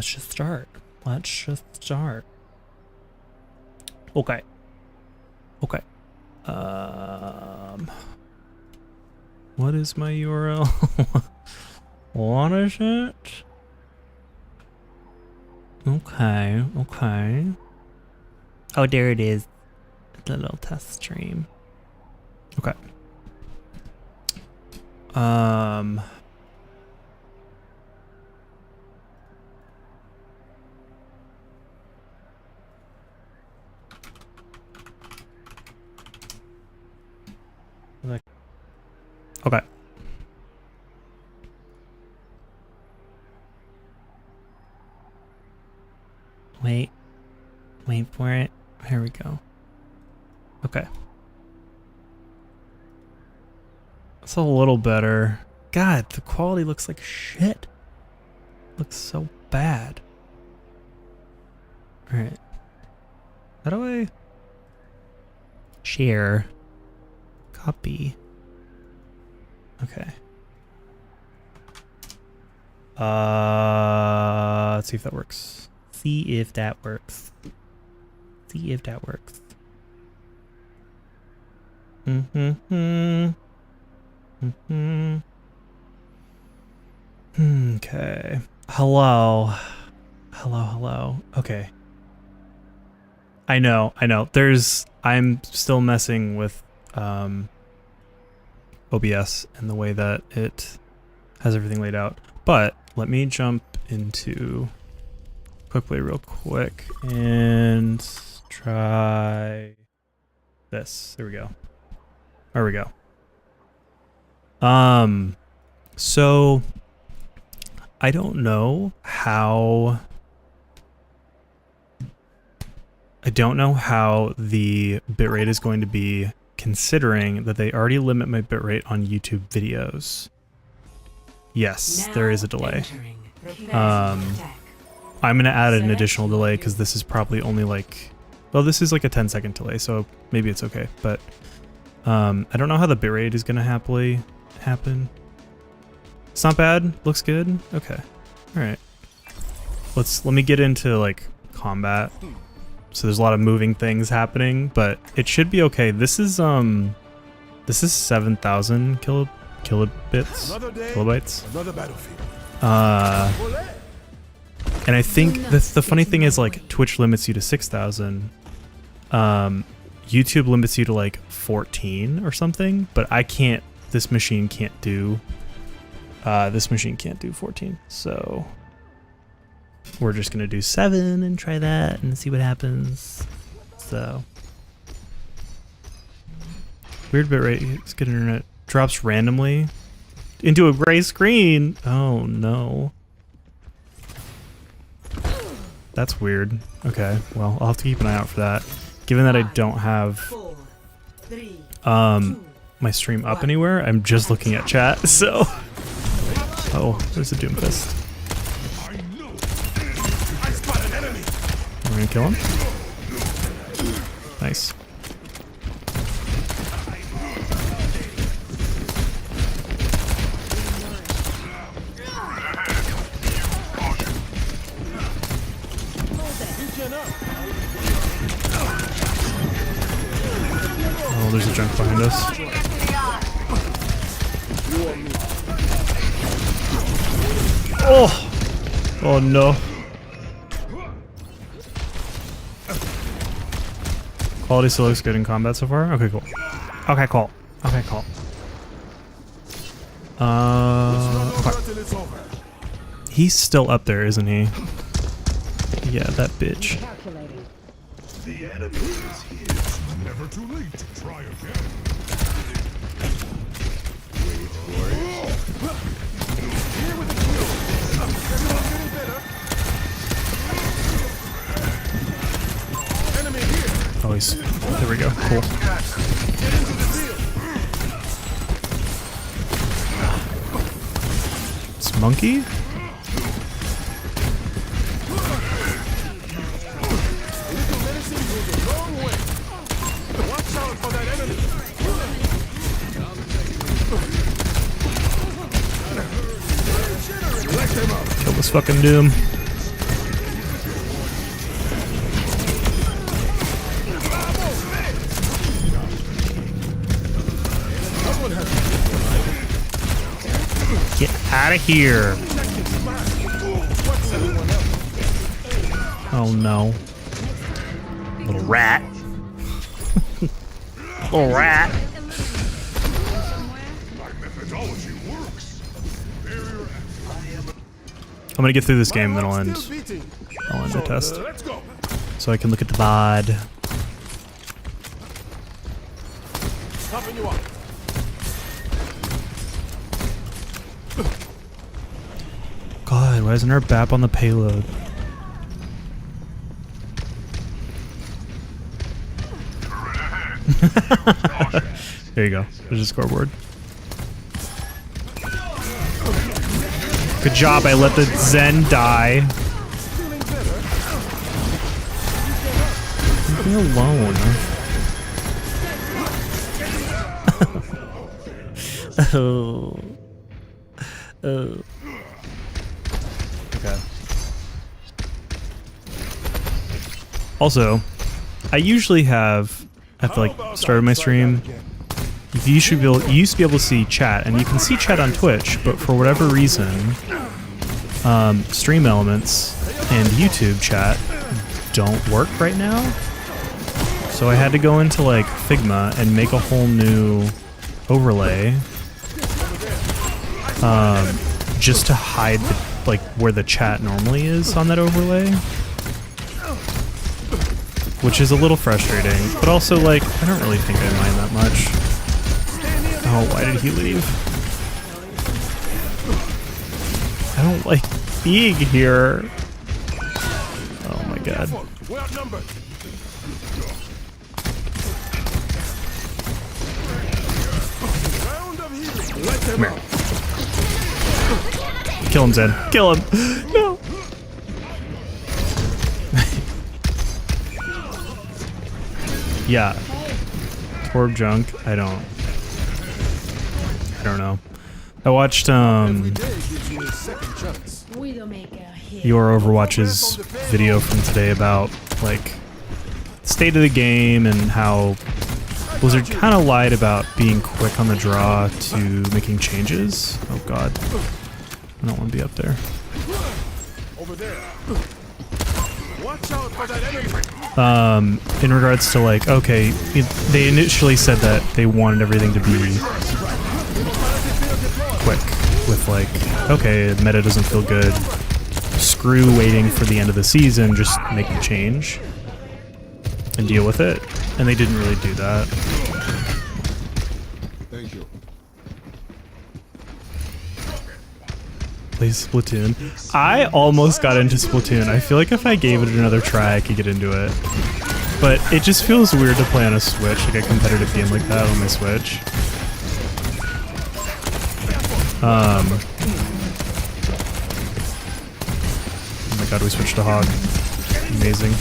Let's just start. Let's just start. Okay. Okay. What is my URL? What is it? Okay, okay. Oh, there it is. The little test stream. Okay. Okay. Wait for it. Here we go. Okay. It's a little better. God, the quality looks like shit. Looks so bad. Alright. How do I share? Copy. Okay. Let's see if that works. See if that works. See if that works. Okay. Hello. Hello. Okay. I know. I'm still messing with OBS and the way that it has everything laid out. But let me jump into QuickPlay real quick and try this. There we go. There we go. So I don't know how the bitrate is going to be, considering that they already limit my bitrate on YouTube videos. Yes, there is a delay. I'm gonna add an additional delay because this is probably only like, well, this is like a 10-second delay, so maybe it's okay. But I don't know how the bitrate is gonna happen. It's not bad. Looks good. Okay. All right. Let me get into like combat. So there's a lot of moving things happening, but it should be okay. This is 7,000 kilobytes. Another battlefield. And I think the funny thing is, like, Twitch limits you to 6,000. YouTube limits you to like 14 or something, but I can't. This machine can't do 14. So we're just gonna do 7 and try that and see what happens. So weird bitrate. It's good internet. Drops randomly into a gray screen. Oh no. That's weird. Okay, well, I'll have to keep an eye out for that. Given that I don't have my stream up anywhere, I'm just looking at chat, so. Oh, there's a Doomfist. We're gonna kill him. Nice. Oh, there's a junk behind us. Oh! Oh no. Quality still looks good in combat so far? Okay, cool. Okay, cool. Okay, cool. Okay. He's still up there, isn't he? Yeah, that bitch. The enemy is here. It's never too late to try again. Wait for it. Here with the kill. Everyone's getting better. Enemy here. Oh, he's... There we go. Cool. Get into the field. It's Monkey? Kill this fucking Doom. out of here. Oh no. Little rat. Little rat. I'm gonna get through this game, then I'll end the test. So I can look at the VOD. God, why isn't there a BAP on the payload? There you go. There's a scoreboard. Good job, I let the Zen die. Leave me alone. Oh. Oh. Okay. Also, I usually have, at the start of my stream, you used to be able to see chat, and you can see chat on Twitch, but for whatever reason, Stream Elements and YouTube chat don't work right now. So I had to go into like Figma and make a whole new overlay, just to hide the, where the chat normally is on that overlay, which is a little frustrating, but also I don't really think I mind that much. Oh, why did he leave? I don't like being here. Oh my god. Come here. Kill him, Zen. Kill him. No. Yeah. Torb junk. I don't know. I watched your Overwatch's video from today about state of the game and how Blizzard kind of lied about being quick on the draw to making changes. Oh god. I don't want to be up there. Over there. Watch out for that enemy. In regards to okay, they initially said that they wanted everything to be quick with okay, meta doesn't feel good, screw waiting for the end of the season, just make the change and deal with it, and they didn't really do that. Thank you. Play Splatoon. I almost got into Splatoon. I feel like if I gave it another try I could get into it, but it just feels weird to play on a Switch, a competitive game like that on my Switch. Oh my god, we switched to Hog. Amazing.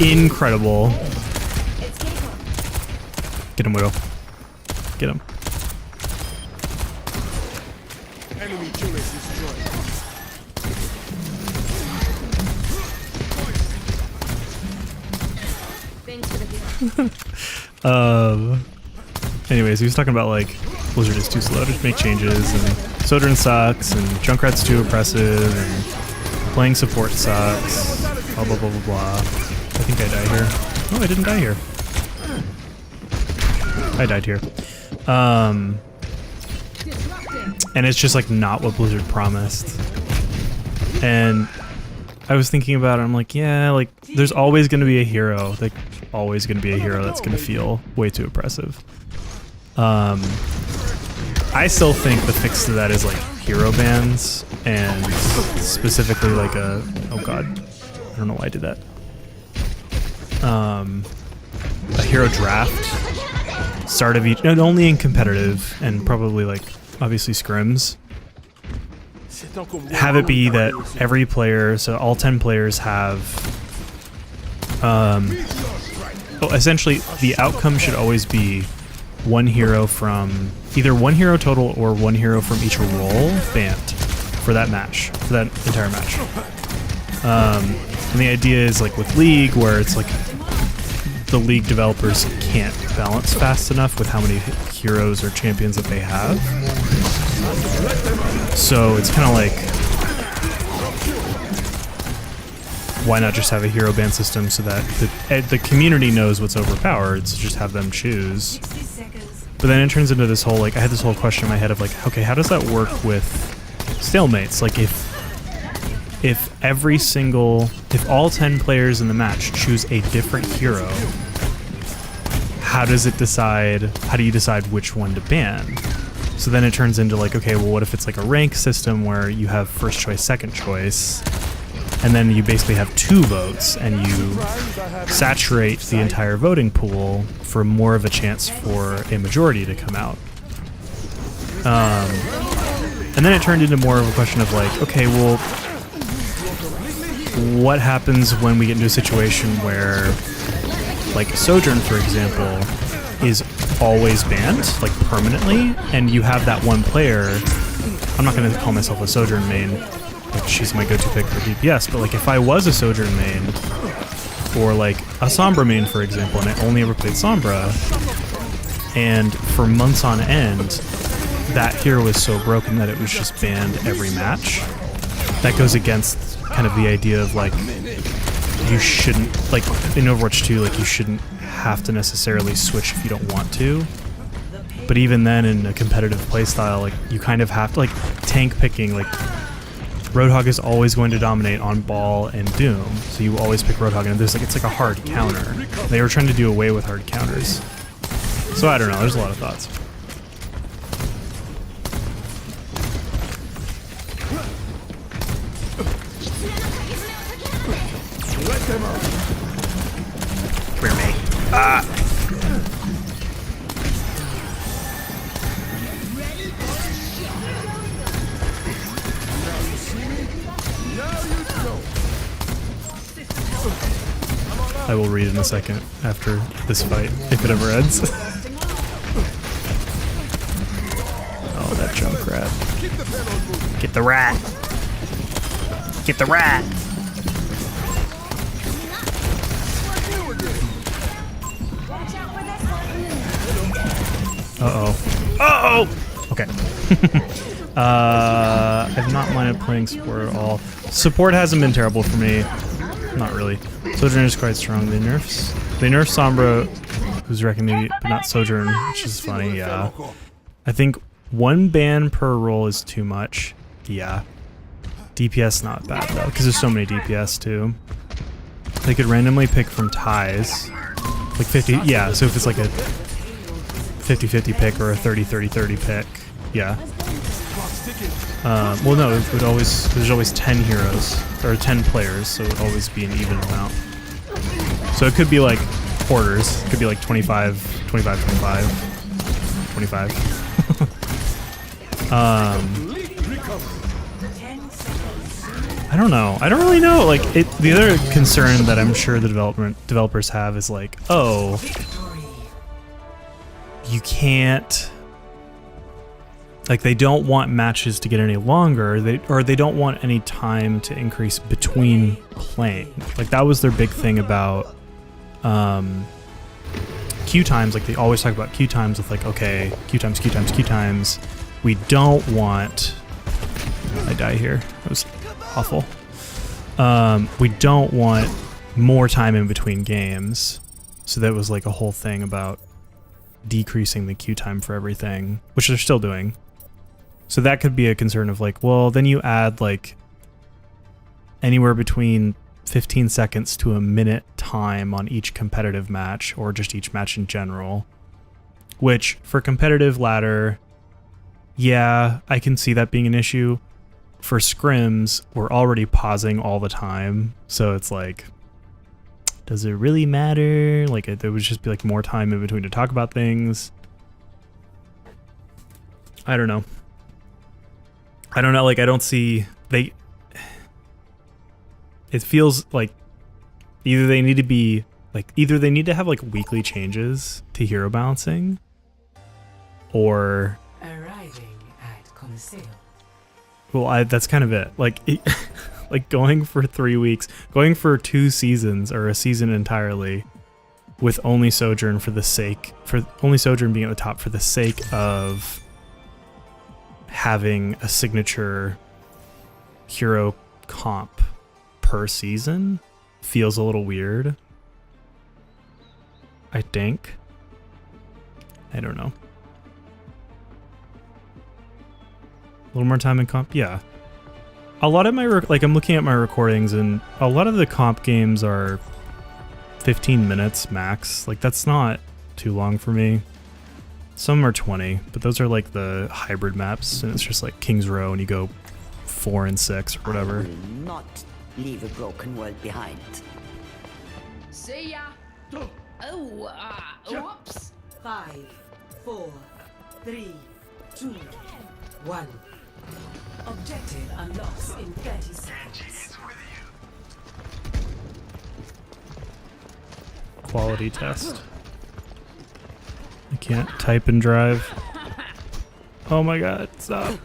Incredible. Get him, Widow. Get him. Enemy turret destroyed. Anyways, he was talking about Blizzard is too slow to make changes, and Sojourn sucks, and Junkrat's too oppressive, and playing support sucks, blah blah blah blah blah. I think I died here. Oh, I didn't die here. I died here. And it's just not what Blizzard promised. And I was thinking about it, I'm like, yeah, there's always gonna be a hero, always gonna be a hero that's gonna feel way too oppressive. I still think the fix to that is hero bans, and specifically oh god, I don't know why I did that. A hero draft, start of each, not only in competitive and probably obviously scrims. Have it be that every player, so all 10 players have, essentially the outcome should always be one hero from, either one hero total or one hero from each role banned for that match, for that entire match. And the idea is with League, where it's the League developers can't balance fast enough with how many heroes or champions that they have. So it's kind of like, why not just have a hero ban system so that the community knows what's overpowered, so just have them choose. But then it turns into this whole, like, I had this whole question in my head of like, okay, how does that work with stalemates? Like if all 10 players in the match choose a different hero, how do you decide which one to ban? So then it turns into like, okay, well, what if it's like a rank system where you have first choice, second choice, and then you basically have 2 votes, and you saturate the entire voting pool for more of a chance for a majority to come out. And then it turned into more of a question of like, okay, well, what happens when we get into a situation where, like, Sojourn, for example, is always banned, like permanently, and you have that one player. I'm not going to call myself a Sojourn main, like she's my go-to pick for DPS, but like if I was a Sojourn main, or like a Sombra main, for example, and I only ever played Sombra, and for months on end, that hero was so broken that it was just banned every match. That goes against kind of the idea of like, you shouldn't, like in Overwatch 2, like you shouldn't have to necessarily switch if you don't want to. But even then, in a competitive playstyle, like you kind of have to, like tank picking, like Roadhog is always going to dominate on Ball and Doom, so you always pick Roadhog, and there's like, it's like a hard counter. They were trying to do away with hard counters. So I don't know, there's a lot of thoughts. Come here, mate. Ah! I will read in a second after this fight, if it ever ends. Oh, that Junkrat. Get the rat! Get the rat! Uh-oh. Uh-oh! Okay. I've not minded playing support at all. Support hasn't been terrible for me. Not really. Sojourn is quite strong. They nerf Sombra, who's recommended, but not Sojourn, which is funny, yeah. I think 1 ban per role is too much. Yeah. DPS not bad though, because there's so many DPS too. They could randomly pick from ties. Like 50, yeah, so if it's like a 50-50 pick or a 30-30-30 pick, yeah. Well, no, it would always, there's always 10 heroes, or 10 players, so it would always be an even amount. So it could be like quarters, it could be like 25, 25, 25, 25. I don't know. I don't really know. Like, the other concern that I'm sure the developers have is like, oh, you can't, like, they don't want matches to get any longer, or they don't want any time to increase between playing. Like, that was their big thing about queue times. Like, they always talk about queue times with like, okay, queue times, queue times, queue times. We don't want, I die here, that was awful. We don't want more time in between games. So that was like a whole thing about decreasing the queue time for everything, which they're still doing. So that could be a concern of like, well, then you add like anywhere between 15 seconds to a minute time on each competitive match, or just each match in general, which for competitive ladder, yeah, I can see that being an issue. For scrims, we're already pausing all the time, so it's like, does it really matter? Like, there would just be like more time in between to talk about things. I don't know. Like, I don't see, it feels like either they need to have like weekly changes to hero balancing, or arriving at Coliseo. Well, that's kind of it. Like, like going for 3 weeks, going for 2 seasons or a season entirely, with only Sojourn only Sojourn being at the top for the sake of having a signature hero comp per season feels a little weird. I think. I don't know. A little more time in comp? Yeah. A lot of my, I'm looking at my recordings and a lot of the comp games are 15 minutes max. Like, that's not too long for me. Some are 20, but those are like the hybrid maps and it's just like King's Row and you go 4 and 6 or whatever. I will not leave a broken world behind. See ya. Oh, whoops. 5, 4, 3, 2, 1. Objective unlocked in 30 seconds. Quality test. I can't type and drive. Oh my god, stop.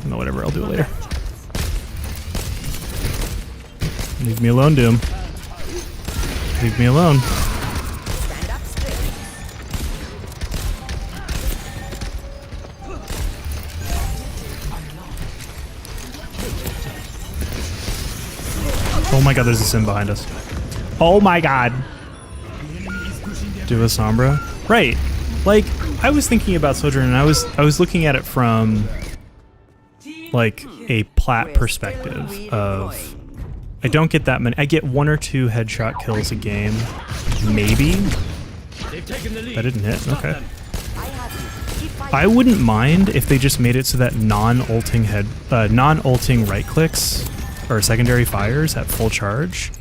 No, whatever, I'll do it later. Leave me alone, Doom. Leave me alone. Stand up straight. Oh my god, there's a sim behind us. Oh my god. Do a Sombra? Right. Like, I was thinking about Sojourn and I was looking at it from like a plat perspective of I don't get that many. I get 1 or 2 headshot kills a game. Maybe. That didn't hit. Okay. I wouldn't mind if they just made it so that non-ulting right clicks or secondary fires at full charge,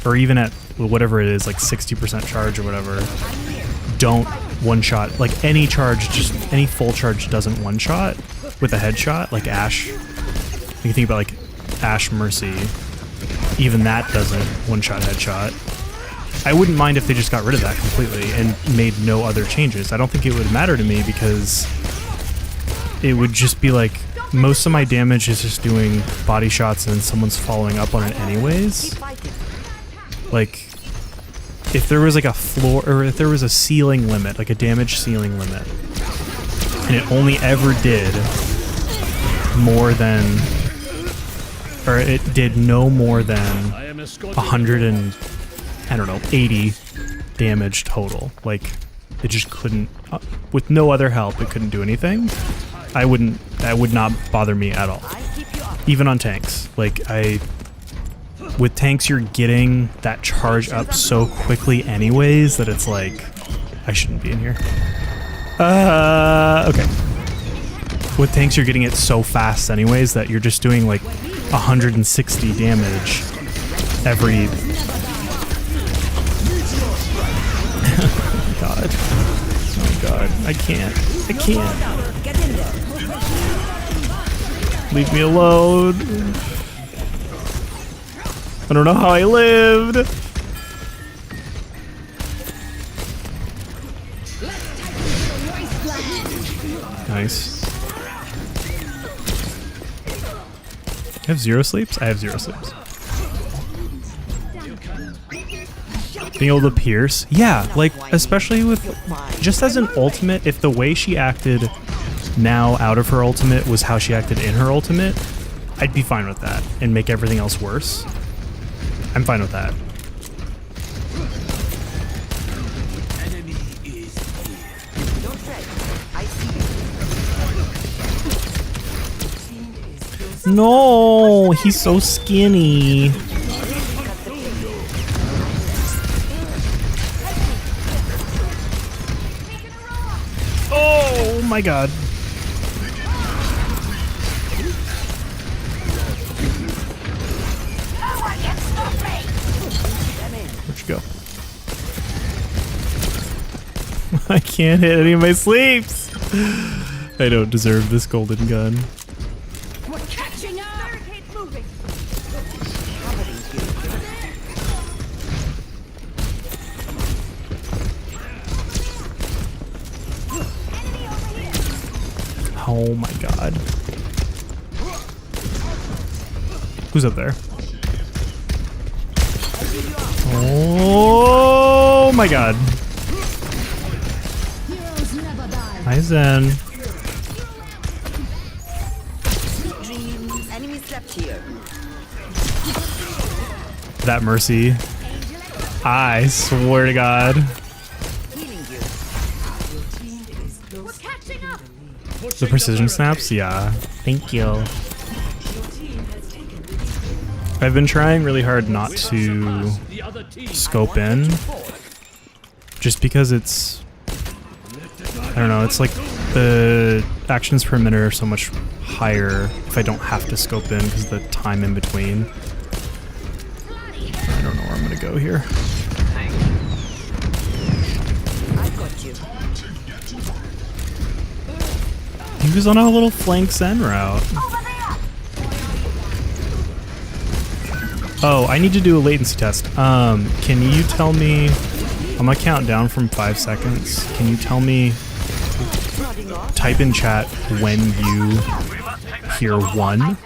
or even at whatever it is, like 60% charge or whatever, don't one-shot. Like any charge, just any full charge doesn't one-shot with a headshot, like Ashe. You can think about like Ashe Mercy. Even that doesn't one-shot headshot. I wouldn't mind if they just got rid of that completely and made no other changes. I don't think it would matter to me because it would just be like most of my damage is just doing body shots and someone's following up on it anyways. Like if there was like a floor or if there was a ceiling limit, like a damage ceiling limit, and it only ever did more than, or it did no more than 100 and I don't know, 80 damage total. Like it just couldn't, with no other help, it couldn't do anything. That would not bother me at all. Even on tanks. Like with tanks you're getting that charge up so quickly anyways that it's like, I shouldn't be in here. Okay. With tanks you're getting it so fast anyways that you're just doing like 160 damage every... Oh god. Oh god. I can't. Get in there. Leave me alone. I don't know how I lived. Nice. You have 0 sleeps? I have 0 sleeps. Being able to pierce? Yeah, like, especially with, just as an ultimate, if the way she acted now out of her ultimate was how she acted in her ultimate, I'd be fine with that and make everything else worse. I'm fine with that. Don't fret. I see you. No, he's so skinny. Oh my god. Where'd you go? I can't hit any of my sleeps. I don't deserve this golden gun. We're catching up. Barricade moving. Oh my god. Who's up there? Oh! Oh my god. Heroes never die. Hi, Zen. Sweet dreams. Enemy slept here. That Mercy. I swear to God. Healing you. Your team is close We're catching up. The precision snaps? Yeah. Thank you. Your team has taken the lead. I've been trying really hard not to scope in. Just because it's... I don't know, it's like the actions per minute are so much higher if I don't have to scope in because the time in between. I don't know where I'm gonna go here. I got you. He was on a little flank Zen route. Oh, I need to do a latency test. Can you tell me... I'm gonna count down from 5 seconds. Can you tell me... Type in chat when you hear 1.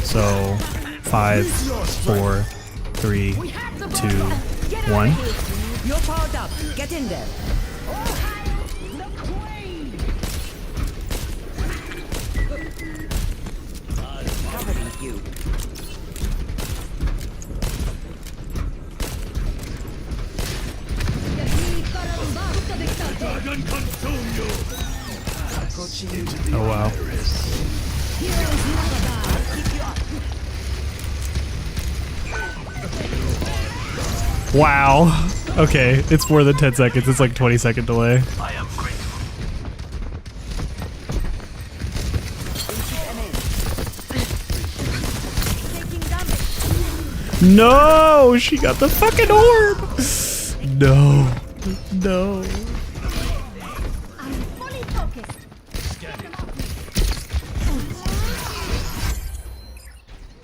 So, 5, 4, 3, 2, 1. You're powered up. Get in there. Covering you. Oh wow. Wow. Okay, it's more than 10 seconds. It's like 20-second delay. Taking damage. No! She got the fucking orb! No. No. I'm fully focused.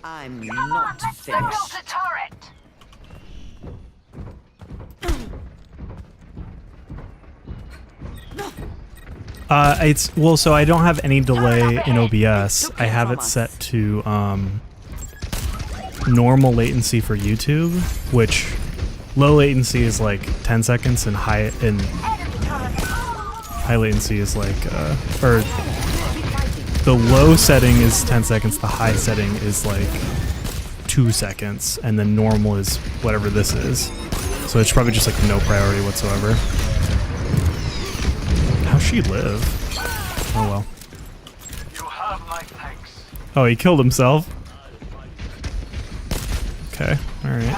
I'm not finished. It's well, so I don't have any delay in OBS. I have it set to normal latency for YouTube, which low latency is like 10 seconds and high latency is like or the low setting is 10 seconds, the high setting is like 2 seconds, and then normal is whatever this is. So it's probably just like no priority whatsoever. How'd she live? Oh well. You have my thanks. Oh, he killed himself. Okay, alright.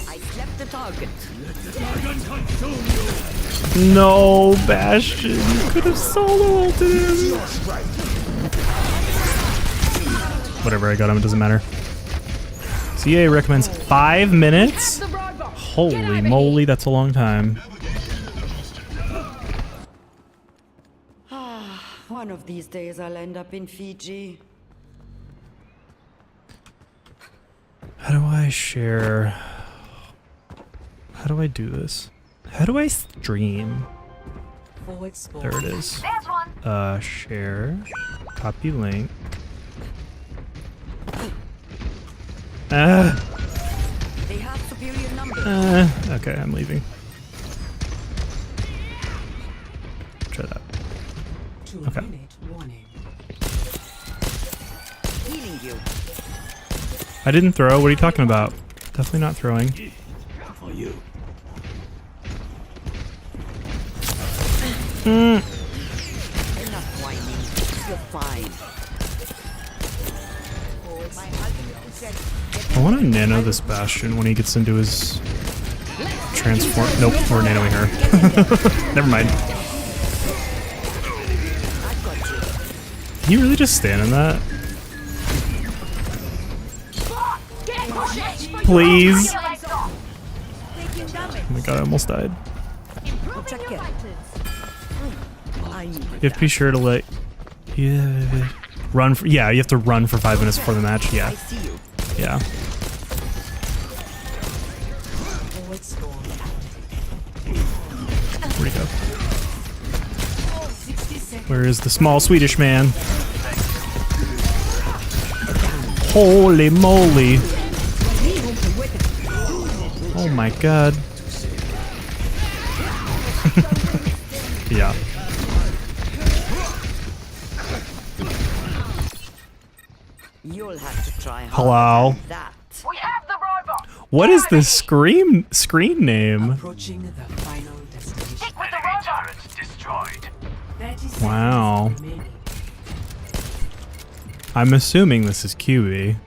I slept the target. No, Bastion, you could have solo ulted him. Whatever, I got him, it doesn't matter. CA recommends 5 minutes? The broad box. Holy moly, that's a long time. One of these days I'll end up in Fiji. How do I share? How do I do this? How do I stream? Forward sport. There it is. Share. Copy link. They have superior numbers. Okay, I'm leaving. Try that. 2-minute warning. Healing you. I didn't throw. What are you talking about? Definitely not throwing. For you. Enough whining. You're fine. My ultimate is ready. I want to nano this Bastion when he gets into his transform. Nope, we're nanoing her. Never mind. I've got you. Can you really just stand in that? Please. Taking damage. Oh my god, I almost died. I'll check it. I need You have to be sure to let. Yeah. Run for. Yeah, you have to run for 5 minutes before the match. Yeah. I see you. Yeah. Forward score. Where'd he go? 60 seconds. Where is the small Swedish man? Holy moly. Oh my god. Yeah. You'll have to try harder Hello. than that. What is this screen name? Approaching the final destination. Enemy turrets destroyed. 30 seconds Wow. remaining. I'm assuming this is QB.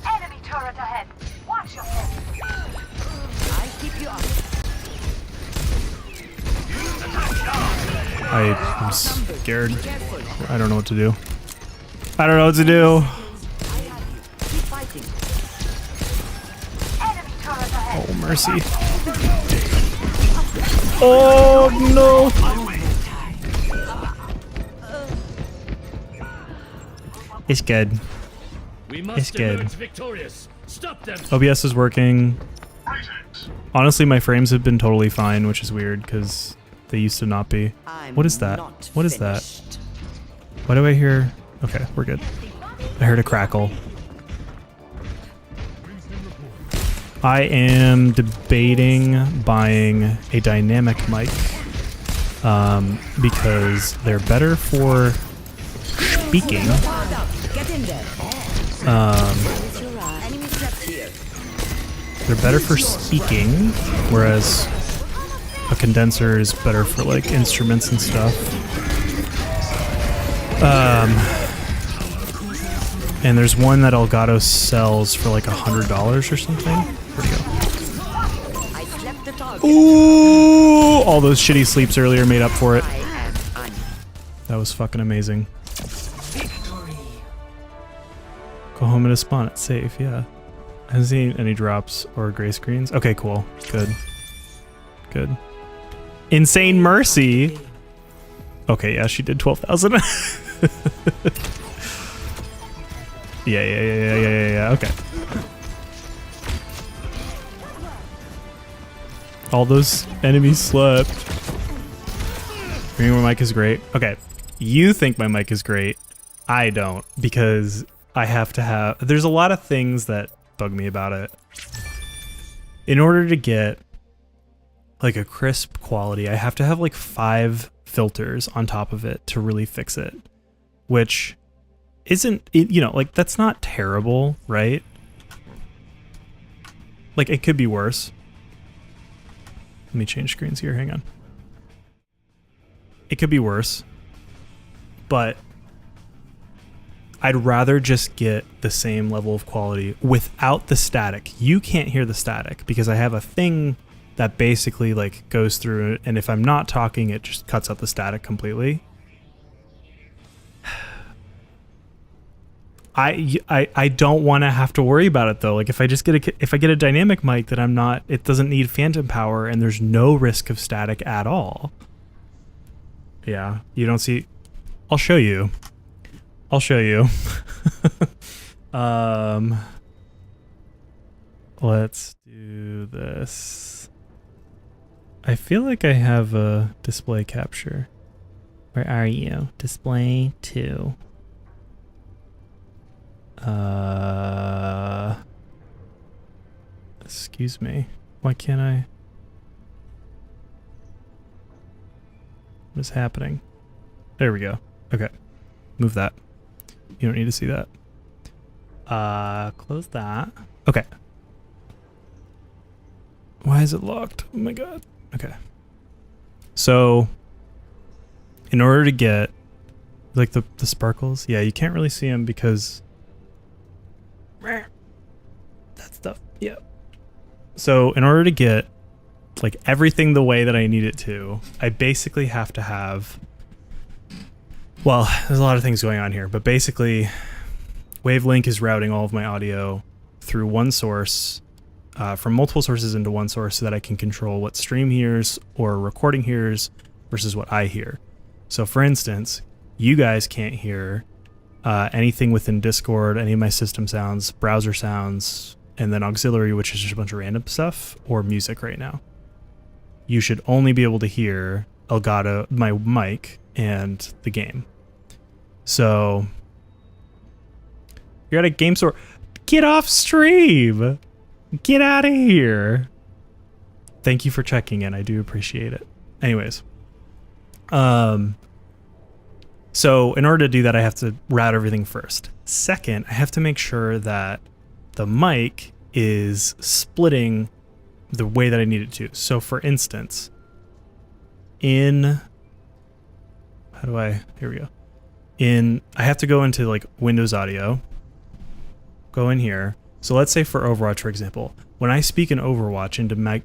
Enemy turret ahead. Watch yourself. I'll keep you up. I'm scared. Careful. I don't know what to do. I don't know what to do. I have you. Keep fighting. Enemy turret ahead. Oh, mercy. Oh, no. It's good. We It's must good. emerge victorious. Stop them. OBS is working. Honestly, my frames have been totally fine, which is weird because they used to not be. I'm What is that? not What is that? finished. Why do I hear? Okay, we're good. I heard a crackle. I am debating buying a dynamic mic because they're better for speaking. Powered up. Get in there. Close your eyes. Enemy trapped here. They're better for speaking, whereas a condenser is better for like instruments and stuff. And there's one that Elgato sells for like $100 or something. Where'd it go? I slept the target. Ooh! All those shitty sleeps earlier made up for it. I am on. That was fucking amazing. Victory. Go home and spawn it safe, yeah. I haven't seen any drops or gray screens. Okay, cool. Good. Good. Insane Mercy! Okay, yeah, she did 12,000. Yeah, okay. All those enemies slept. My mic is great. Okay, you think my mic is great. I don't, because I have to have... There's a lot of things that bug me about it. In order to get like a crisp quality, I have to have like 5 filters on top of it to really fix it, which isn't, you know, like that's not terrible, right? Like it could be worse. Let me change screens here, hang on. It could be worse, but I'd rather just get the same level of quality without the static. You can't hear the static because I have a thing that basically like goes through it, and if I'm not talking, it just cuts out the static completely. I don't want to have to worry about it though. Like if I just get a dynamic mic that it doesn't need phantom power and there's no risk of static at all. Yeah, you don't see. I'll show you. Let's do this. I feel like I have a display capture. Where are you? Display 2. Excuse me. Why can't I? What is happening? There we go. Okay. Move that. You don't need to see that. Close that. Okay. Why is it locked? Oh my god. Okay. So, in order to get like the sparkles, yeah, you can't really see them because that stuff. Yeah. So, in order to get like everything the way that I need it to, I basically have to have, well, there's a lot of things going on here, but basically Wavelink is routing all of my audio through one source, from multiple sources into one source so that I can control what stream hears or recording hears versus what I hear. So for instance, you guys can't hear anything within Discord, any of my system sounds, browser sounds, and then auxiliary, which is just a bunch of random stuff, or music right now. You should only be able to hear Elgato, my mic, and the game. So you're at a game store. Get off stream! Get out of here. Thank you for checking in. I do appreciate it. Anyways. So in order to do that, I have to route everything first. Second, I have to make sure that the mic is splitting the way that I need it to. So for instance, here we go. I have to go into like Windows Audio, go in here. So let's say for Overwatch, for example, when I speak in Overwatch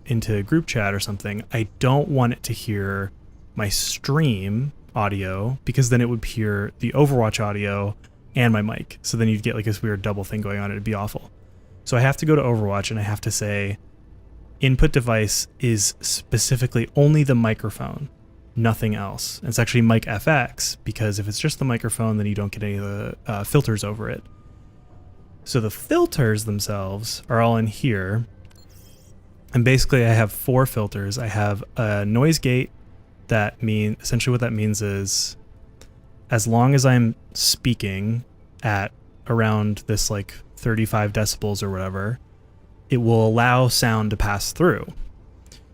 into group chat or something, I don't want it to hear my stream audio, because then it would hear the Overwatch audio and my mic. So then you'd get like this weird double thing going on. It'd be awful. So I have to go to Overwatch and I have to say input device is specifically only the microphone, nothing else. And it's actually mic FX, because if it's just the microphone, then you don't get any of the filters over it. So the filters themselves are all in here. And basically I have 4 filters. I have a noise gate. Essentially what that means is, as long as I'm speaking at around this like 35 decibels or whatever, it will allow sound to pass through.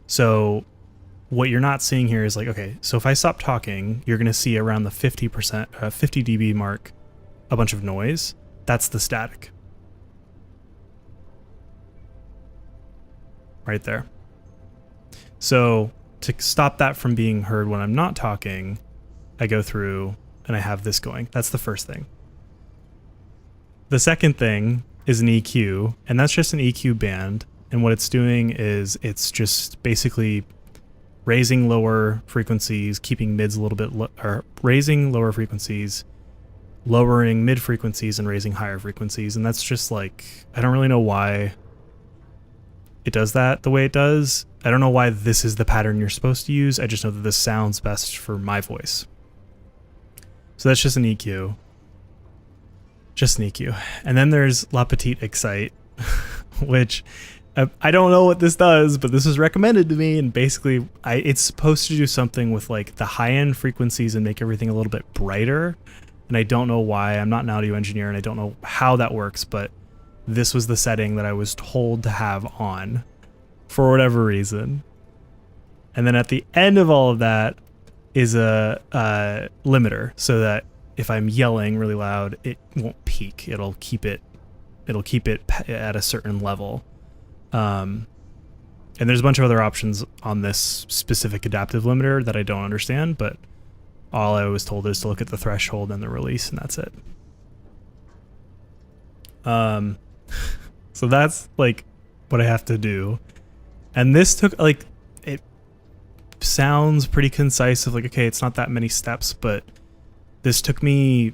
So what you're not seeing here is like, okay, so if I stop talking, you're going to see around the 50 dB mark, a bunch of noise. That's the static. Right there. So to stop that from being heard when I'm not talking, I go through and I have this going. That's the first thing. The second thing is an EQ, and that's just an EQ band. And what it's doing is it's just basically raising lower frequencies, keeping mids a little bit, or raising lower frequencies, lowering mid frequencies, and raising higher frequencies. And that's just like, I don't really know why it does that the way it does. I don't know why this is the pattern you're supposed to use. I just know that this sounds best for my voice. So that's just an EQ. Just an EQ. And then there's La Petite Excite, which I don't know what this does, but this was recommended to me. And basically, it's supposed to do something with like the high-end frequencies and make everything a little bit brighter. And I don't know why. I'm not an audio engineer, and I don't know how that works, but this was the setting that I was told to have on for whatever reason. And then at the end of all of that is a limiter, so that if I'm yelling really loud, it won't peak. It'll keep it at a certain level. And there's a bunch of other options on this specific adaptive limiter that I don't understand, but all I was told is to look at the threshold and the release, and that's it. So that's like what I have to do. And this took like, it sounds pretty concise of like, okay, it's not that many steps, but this took me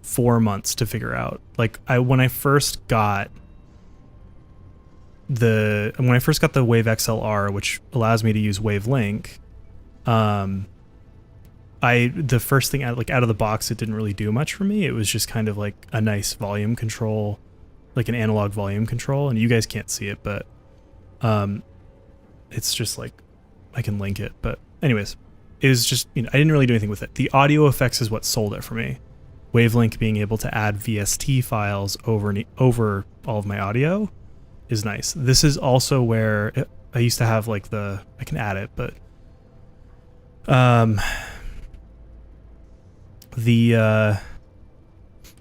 4 months to figure out. Like when I first got the Wave XLR, which allows me to use Wavelink, the first thing out of the box, it didn't really do much for me. It was just kind of like a nice volume control, like an analog volume control, and you guys can't see it, but it's just like, I can link it. But anyways, it was just, I didn't really do anything with it. The audio effects is what sold it for me. Wavelink being able to add VST files over all of my audio is nice. This is also where I used to have like I can add it, but the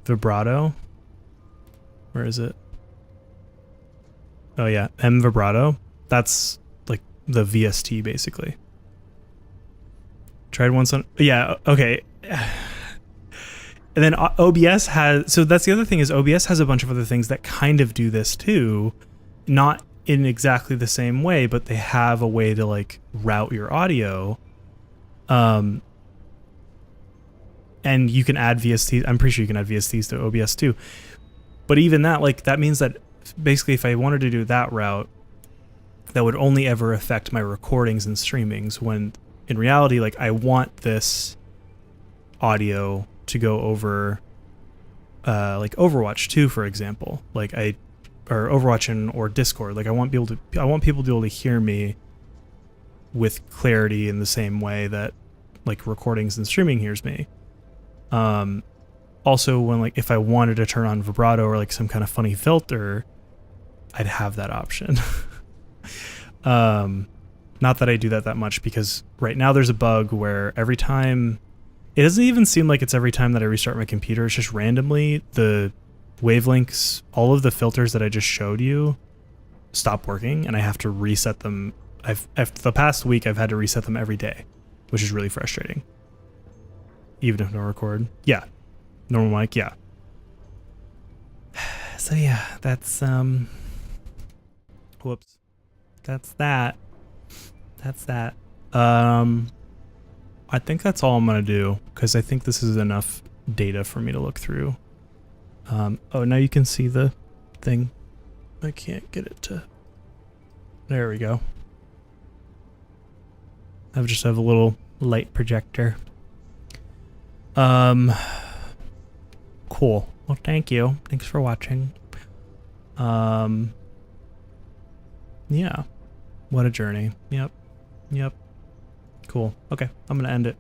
vibrato, where is it? Oh yeah, M vibrato. That's like the VST basically. Tried once on, yeah, okay. And then OBS has, so that's the other thing, is OBS has a bunch of other things that kind of do this too. Not in exactly the same way, but they have a way to like route your audio. And you can add VSTs. I'm pretty sure you can add VSTs to OBS too. But even that, like, that means that basically if I wanted to do that route, that would only ever affect my recordings and streamings, when in reality, like, I want this audio to go over like Overwatch 2, for example, or Overwatch or Discord. Like I want people to be able to hear me with clarity in the same way that like recordings and streaming hears me. Also, when like if I wanted to turn on vibrato or like some kind of funny filter, I'd have that option. Not that I do that much, because right now there's a bug where every time, it doesn't even seem like it's every time that I restart my computer, it's just randomly the wavelengths, all of the filters that I just showed you stop working, and I have to reset them. The past week I've had to reset them every day, which is really frustrating. Even if no record. Yeah. Normal mic, yeah. So yeah, that's whoops. That's that. I think that's all I'm gonna do, because I think this is enough data for me to look through. Oh, now you can see the thing. I can't get it to... There we go. I just have a little light projector. Cool. Well, thank you. Thanks for watching. Yeah. What a journey. Yep. Cool. Okay, I'm gonna end it.